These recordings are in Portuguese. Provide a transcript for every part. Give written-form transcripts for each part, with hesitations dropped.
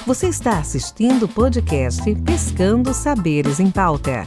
Você está assistindo o podcast Pescando Saberes em Pauta.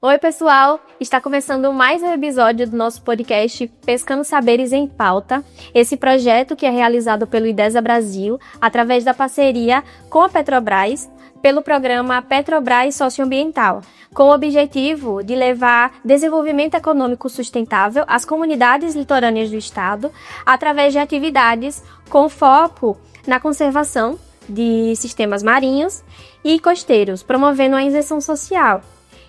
Oi, pessoal! Está começando mais um episódio do nosso podcast Pescando Saberes em Pauta, esse projeto que é realizado pelo IDESA Brasil, através da parceria com a Petrobras, pelo programa Petrobras Socioambiental, com o objetivo de levar desenvolvimento econômico sustentável às comunidades litorâneas do estado, através de atividades com foco na conservação de sistemas marinhos e costeiros, promovendo a inserção social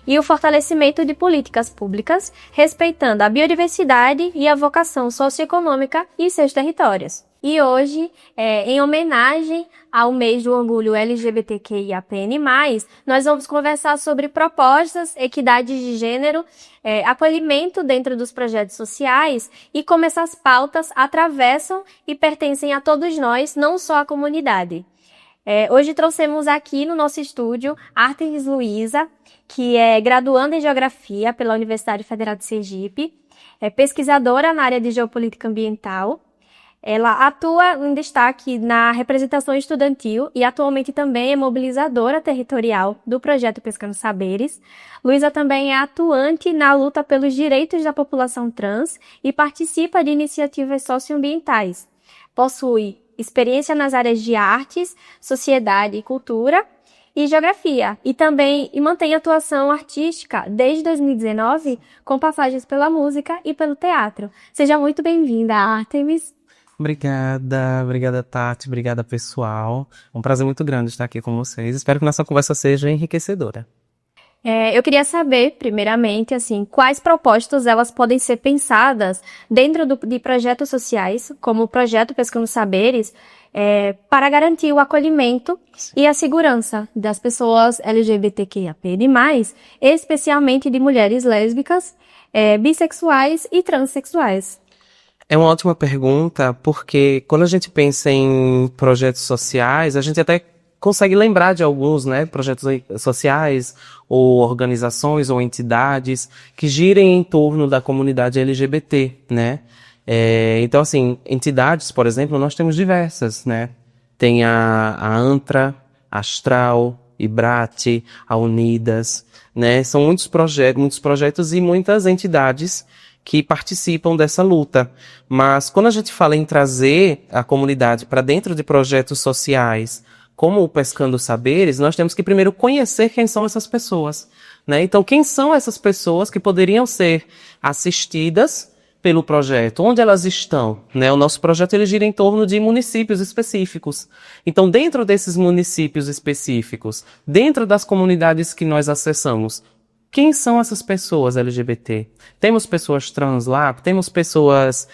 e o fortalecimento de políticas públicas, respeitando a biodiversidade e a vocação socioeconômica em seus territórios. E hoje, em homenagem ao mês do orgulho LGBTQIAPN+, nós vamos conversar sobre propostas, equidade de gênero, acolhimento dentro dos projetos sociais e como essas pautas atravessam e pertencem a todos nós, não só à comunidade. Hoje trouxemos aqui no nosso estúdio Artemis Luiza, que é graduanda em Geografia pela Universidade Federal de Sergipe, é pesquisadora na área de Geopolítica Ambiental. Ela atua em destaque na representação estudantil e atualmente também é mobilizadora territorial do projeto Pescando Saberes. Luiza também é atuante na luta pelos direitos da população trans e participa de iniciativas socioambientais. Possui experiência nas áreas de artes, sociedade e cultura e geografia, e também mantém atuação artística desde 2019, com passagens pela música e pelo teatro. Seja muito bem-vinda, Artemis. Obrigada Tati, obrigada pessoal. Um prazer muito grande estar aqui com vocês. Espero que nossa conversa seja enriquecedora. Eu queria saber, primeiramente, quais propostas elas podem ser pensadas dentro de projetos sociais, como o projeto Pescando Saberes, para garantir o acolhimento e a segurança das pessoas LGBTQIAPN+, especialmente de mulheres lésbicas, bissexuais e transexuais. É uma ótima pergunta, porque quando a gente pensa em projetos sociais, a gente até consegue lembrar de alguns, projetos sociais ou organizações ou entidades que girem em torno da comunidade LGBT, Então, entidades, por exemplo, nós temos diversas, Tem a ANTRA, a Astral, IBRAT, a Unidas, São muitos projetos e muitas entidades que participam dessa luta. Mas quando a gente fala em trazer a comunidade para dentro de projetos sociais, como o Pescando Saberes, nós temos que primeiro conhecer quem são essas pessoas, Então, quem são essas pessoas que poderiam ser assistidas pelo projeto? Onde elas estão, O nosso projeto ele gira em torno de municípios específicos. Então, dentro desses municípios específicos, dentro das comunidades que nós acessamos, quem são essas pessoas LGBT? Temos pessoas trans lá, temos pessoas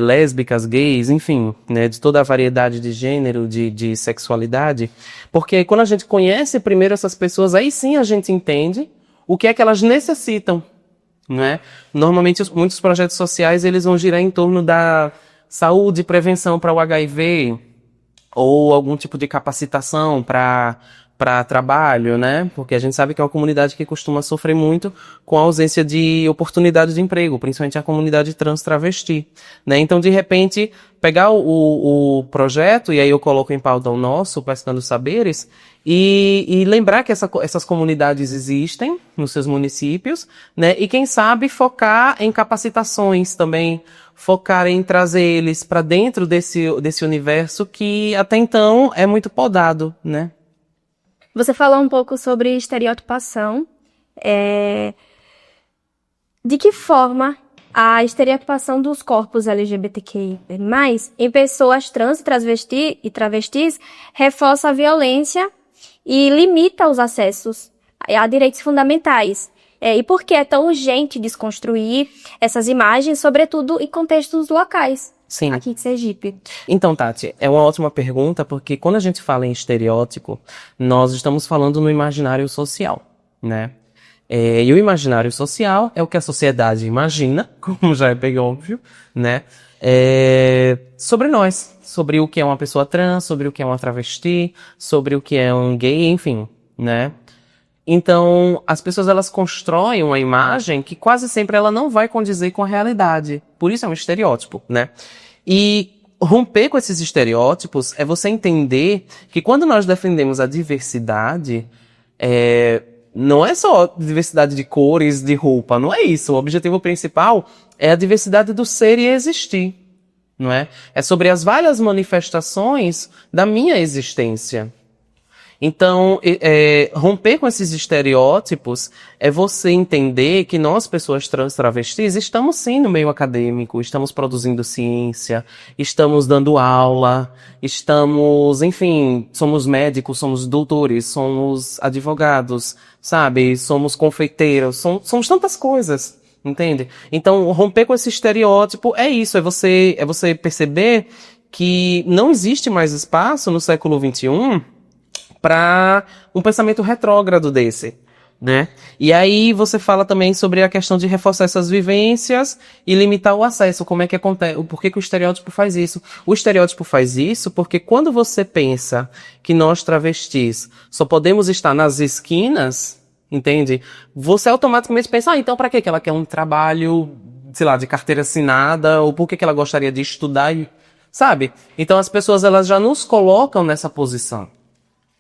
lésbicas, gays, enfim, de toda a variedade de gênero, de sexualidade. Porque quando a gente conhece primeiro essas pessoas, aí sim a gente entende o que é que elas necessitam, Normalmente, muitos projetos sociais eles vão girar em torno da saúde e prevenção para o HIV, ou algum tipo de capacitação para trabalho, Porque a gente sabe que é uma comunidade que costuma sofrer muito com a ausência de oportunidades de emprego, principalmente a comunidade trans travesti, Então, de repente, pegar o projeto, e aí eu coloco em pauta o nosso, Pescando Saberes, e lembrar que essas comunidades existem nos seus municípios, E quem sabe focar em capacitações também, focar em trazer eles para dentro desse universo que até então é muito podado, Você falou um pouco sobre estereotipação. De que forma a estereotipação dos corpos LGBTQI+, em pessoas trans e travestis reforça a violência e limita os acessos a direitos fundamentais? E por que é tão urgente desconstruir essas imagens, sobretudo em contextos locais? Sim. Aqui de Sergipe. Então, Tati, é uma ótima pergunta, porque quando a gente fala em estereótipo, nós estamos falando no imaginário social, E o imaginário social é o que a sociedade imagina, como já é bem óbvio, sobre nós, sobre o que é uma pessoa trans, sobre o que é uma travesti, sobre o que é um gay, enfim, Então, as pessoas elas constroem uma imagem que quase sempre ela não vai condizer com a realidade. Por isso é um estereótipo, né? E romper com esses estereótipos é você entender que quando nós defendemos a diversidade, não é só diversidade de cores, de roupa, não é isso. O objetivo principal é a diversidade do ser e existir, não é? É sobre as várias manifestações da minha existência. Então, romper com esses estereótipos é você entender que nós, pessoas trans travestis, estamos sim no meio acadêmico, estamos produzindo ciência, estamos dando aula, enfim, somos médicos, somos doutores, somos advogados, sabe? Somos confeiteiros, somos tantas coisas, entende? Então, romper com esse estereótipo é isso, é você perceber que não existe mais espaço no século XXI para um pensamento retrógrado desse, né? E aí você fala também sobre a questão de reforçar essas vivências e limitar o acesso. Como é que acontece? Por que o estereótipo faz isso? O estereótipo faz isso porque quando você pensa que nós travestis só podemos estar nas esquinas, entende? Você automaticamente pensa, então para que ela quer um trabalho, sei lá, de carteira assinada, ou por que ela gostaria de estudar, sabe? Então as pessoas elas já nos colocam nessa posição.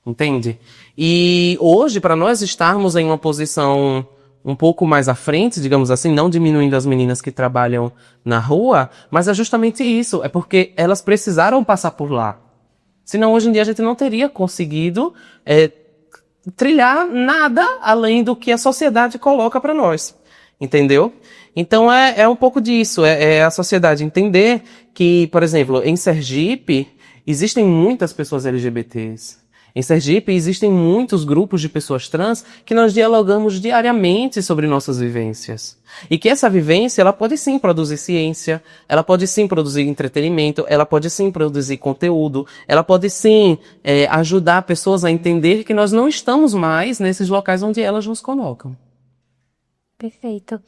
Entende? E hoje, para nós estarmos em uma posição um pouco mais à frente, digamos assim, não diminuindo as meninas que trabalham na rua, mas é justamente isso, é porque elas precisaram passar por lá. Senão, hoje em dia, a gente não teria conseguido trilhar nada além do que a sociedade coloca para nós. Entendeu? Então, é um pouco disso, é a sociedade entender que, por exemplo, em Sergipe, existem muitas pessoas LGBTs. Em Sergipe existem muitos grupos de pessoas trans que nós dialogamos diariamente sobre nossas vivências. E que essa vivência, ela pode sim produzir ciência, ela pode sim produzir entretenimento, ela pode sim produzir conteúdo, ela pode sim ajudar pessoas a entender que nós não estamos mais nesses locais onde elas nos colocam. Perfeito.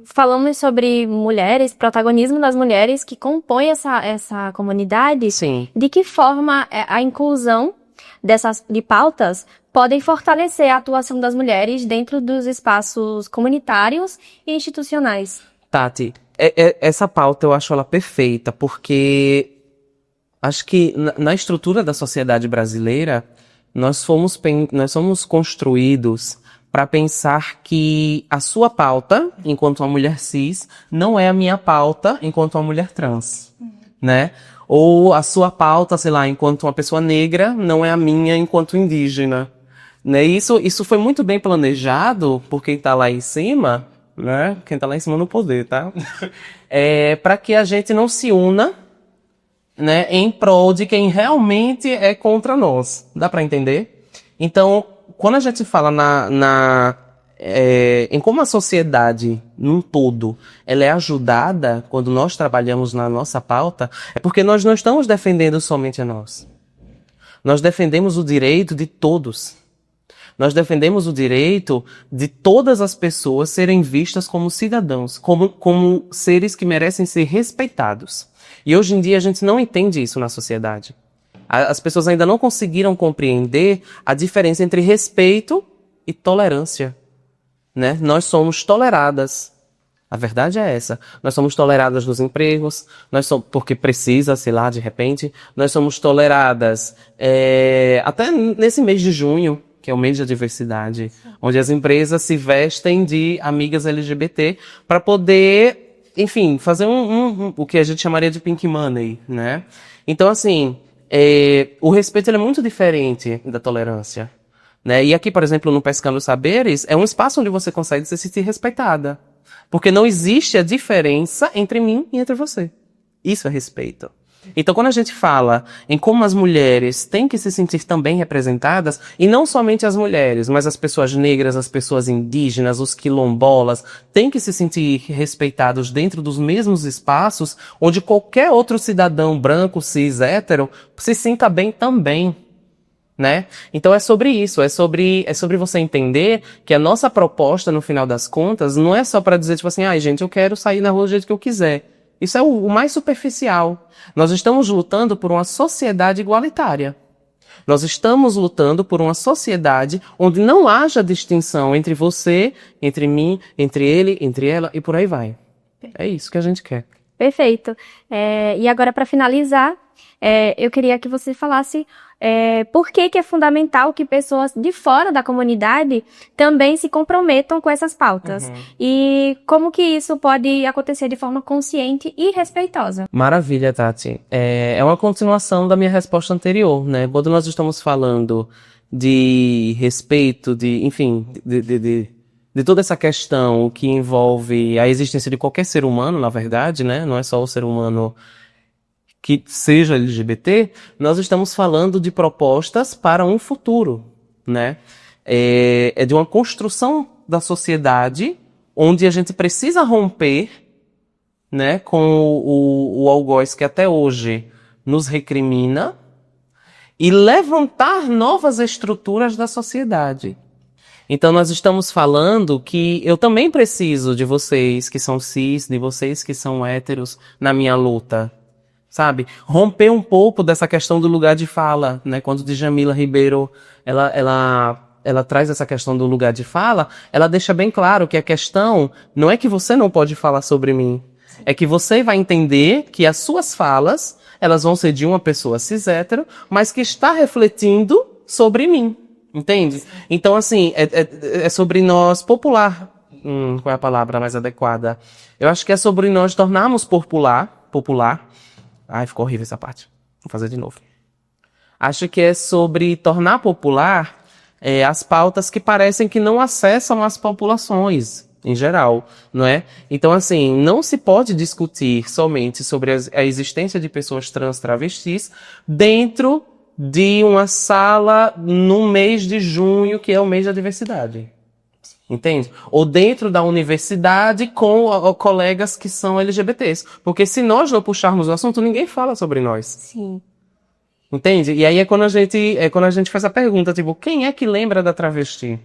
Falamos sobre mulheres, protagonismo das mulheres que compõem essa comunidade. Sim. De que forma a inclusão de pautas podem fortalecer a atuação das mulheres dentro dos espaços comunitários e institucionais? Tati, essa pauta eu acho ela perfeita, porque acho que na estrutura da sociedade brasileira, nós somos construídos para pensar que a sua pauta, enquanto uma mulher cis, não é a minha pauta enquanto uma mulher trans, né? Ou a sua pauta, sei lá, enquanto uma pessoa negra, não é a minha enquanto indígena, né? Isso foi muito bem planejado por quem tá lá em cima, né? Quem tá lá em cima no poder, tá? Para que a gente não se una, né, em prol de quem realmente é contra nós. Dá para entender? Então, quando a gente fala em como a sociedade, num todo, ela é ajudada quando nós trabalhamos na nossa pauta, é porque nós não estamos defendendo somente a nós. Nós defendemos o direito de todos. Nós defendemos o direito de todas as pessoas serem vistas como cidadãos, como seres que merecem ser respeitados. E hoje em dia a gente não entende isso na sociedade. As pessoas ainda não conseguiram compreender a diferença entre respeito e tolerância, né? Nós somos toleradas. A verdade é essa. Nós somos toleradas nos empregos, porque precisa, sei lá, de repente. Nós somos toleradas até nesse mês de junho, que é o mês da diversidade, onde as empresas se vestem de amigas LGBT para poder, enfim, fazer o que a gente chamaria de pink money, né? Então, assim, o respeito ele é muito diferente da tolerância, né? E aqui, por exemplo, no Pescando Saberes, é um espaço onde você consegue se sentir respeitada. Porque não existe a diferença entre mim e entre você. Isso é respeito. Então, quando a gente fala em como as mulheres têm que se sentir também representadas, e não somente as mulheres, mas as pessoas negras, as pessoas indígenas, os quilombolas, têm que se sentir respeitados dentro dos mesmos espaços, onde qualquer outro cidadão branco, cis, hétero, se sinta bem também. Né? Então é sobre isso, é sobre você entender que a nossa proposta, no final das contas, não é só para dizer, tipo assim, gente, eu quero sair na rua do jeito que eu quiser. Isso é o mais superficial. Nós estamos lutando por uma sociedade igualitária. Nós estamos lutando por uma sociedade onde não haja distinção entre você, entre mim, entre ele, entre ela e por aí vai. É isso que a gente quer. Perfeito. E agora, para finalizar, eu queria que você falasse por que é fundamental que pessoas de fora da comunidade também se comprometam com essas pautas. E como que isso pode acontecer de forma consciente e respeitosa. Maravilha, Tati. É uma continuação da minha resposta anterior, né? Quando nós estamos falando de respeito, enfim, de toda essa questão que envolve a existência de qualquer ser humano, na verdade, né? Não é só o ser humano que seja LGBT, nós estamos falando de propostas para um futuro, né? É de uma construção da sociedade onde a gente precisa romper, né, com o algoz que até hoje nos recrimina e levantar novas estruturas da sociedade. Então nós estamos falando que eu também preciso de vocês que são cis, de vocês que são héteros na minha luta. Sabe? Romper um pouco dessa questão do lugar de fala, né? Quando Djamila Ribeiro, ela traz essa questão do lugar de fala, ela deixa bem claro que a questão não é que você não pode falar sobre mim, é que você vai entender que as suas falas, elas vão ser de uma pessoa cis hétero, mas que está refletindo sobre mim, entende? Então, assim, é sobre nós popular, qual é a palavra mais adequada? Eu acho que é sobre nós tornarmos popular, ai, ficou horrível essa parte. Vou fazer de novo. Acho que é sobre tornar popular as pautas que parecem que não acessam as populações, em geral, não é? Então, assim, não se pode discutir somente sobre a existência de pessoas trans travestis dentro de uma sala no mês de junho, que é o mês da diversidade. Entende? Ou dentro da universidade com colegas que são LGBTs. Porque se nós não puxarmos o assunto, ninguém fala sobre nós. Sim. Entende? E aí é quando a gente faz a pergunta, tipo, quem é que lembra da travesti?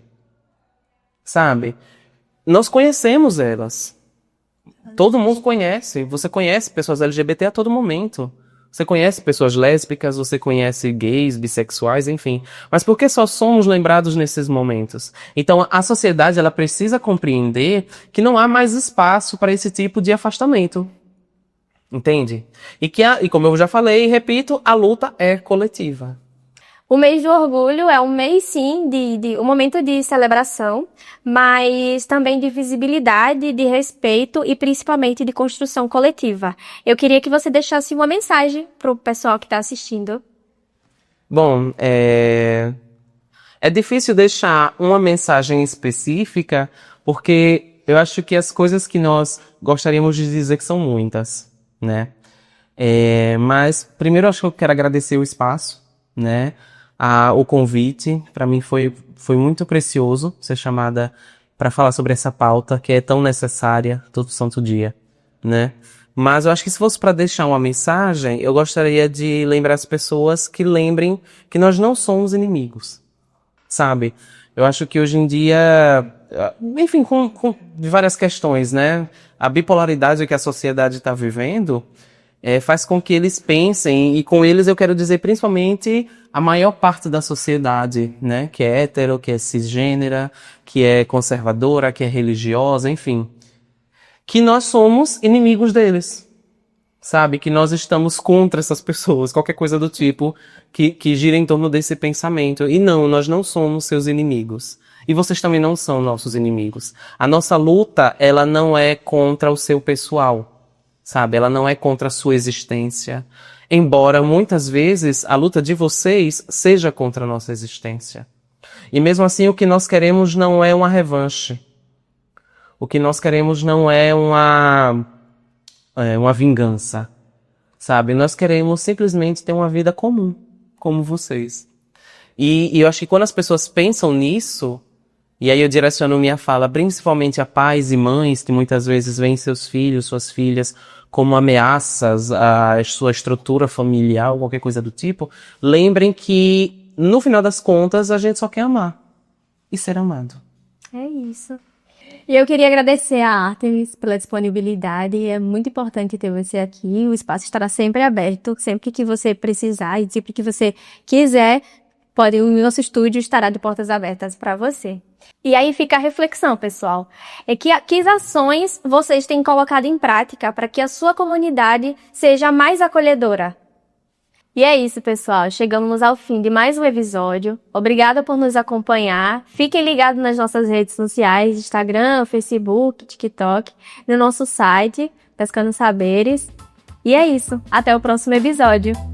Sabe? Nós conhecemos elas. Todo mundo conhece. Você conhece pessoas LGBT a todo momento. Você conhece pessoas lésbicas, você conhece gays, bissexuais, enfim. Mas por que só somos lembrados nesses momentos? Então, a sociedade, ela precisa compreender que não há mais espaço para esse tipo de afastamento. Entende? E como eu já falei e repito, a luta é coletiva. O mês do orgulho é um mês, sim, um momento de celebração, mas também de visibilidade, de respeito e principalmente de construção coletiva. Eu queria que você deixasse uma mensagem para o pessoal que está assistindo. Bom, é difícil deixar uma mensagem específica, porque eu acho que as coisas que nós gostaríamos de dizer que são muitas, né? Mas primeiro acho que eu quero agradecer o espaço, né? O convite, para mim foi muito precioso ser chamada para falar sobre essa pauta que é tão necessária todo santo dia, né? Mas eu acho que se fosse para deixar uma mensagem, eu gostaria de lembrar as pessoas que lembrem que nós não somos inimigos, sabe? Eu acho que hoje em dia, enfim, com várias questões, né? A bipolaridade que a sociedade está vivendo faz com que eles pensem, e com eles eu quero dizer principalmente a maior parte da sociedade, né, que é hétero, que é cisgênera, que é conservadora, que é religiosa, enfim, que nós somos inimigos deles, sabe, que nós estamos contra essas pessoas, qualquer coisa do tipo que gira em torno desse pensamento. E não, nós não somos seus inimigos. E vocês também não são nossos inimigos. A nossa luta, ela não é contra o seu pessoal. Sabe, ela não é contra a sua existência. Embora, muitas vezes, a luta de vocês seja contra a nossa existência. E mesmo assim, o que nós queremos não é uma revanche. O que nós queremos não é uma vingança. Sabe, nós queremos simplesmente ter uma vida comum, como vocês. E eu acho que quando as pessoas pensam nisso, e aí eu direciono minha fala principalmente a pais e mães que muitas vezes veem seus filhos, suas filhas como ameaças à sua estrutura familiar ou qualquer coisa do tipo, lembrem que, no final das contas, a gente só quer amar e ser amado. É isso. E eu queria agradecer a Artemis pela disponibilidade. É muito importante ter você aqui. O espaço estará sempre aberto, sempre que você precisar e sempre que você quiser, o nosso estúdio estará de portas abertas para você. E aí fica a reflexão, pessoal. Que ações vocês têm colocado em prática para que a sua comunidade seja mais acolhedora? E é isso, pessoal. Chegamos ao fim de mais um episódio. Obrigada por nos acompanhar. Fiquem ligados nas nossas redes sociais, Instagram, Facebook, TikTok, no nosso site, Pescando Saberes. E é isso. Até o próximo episódio.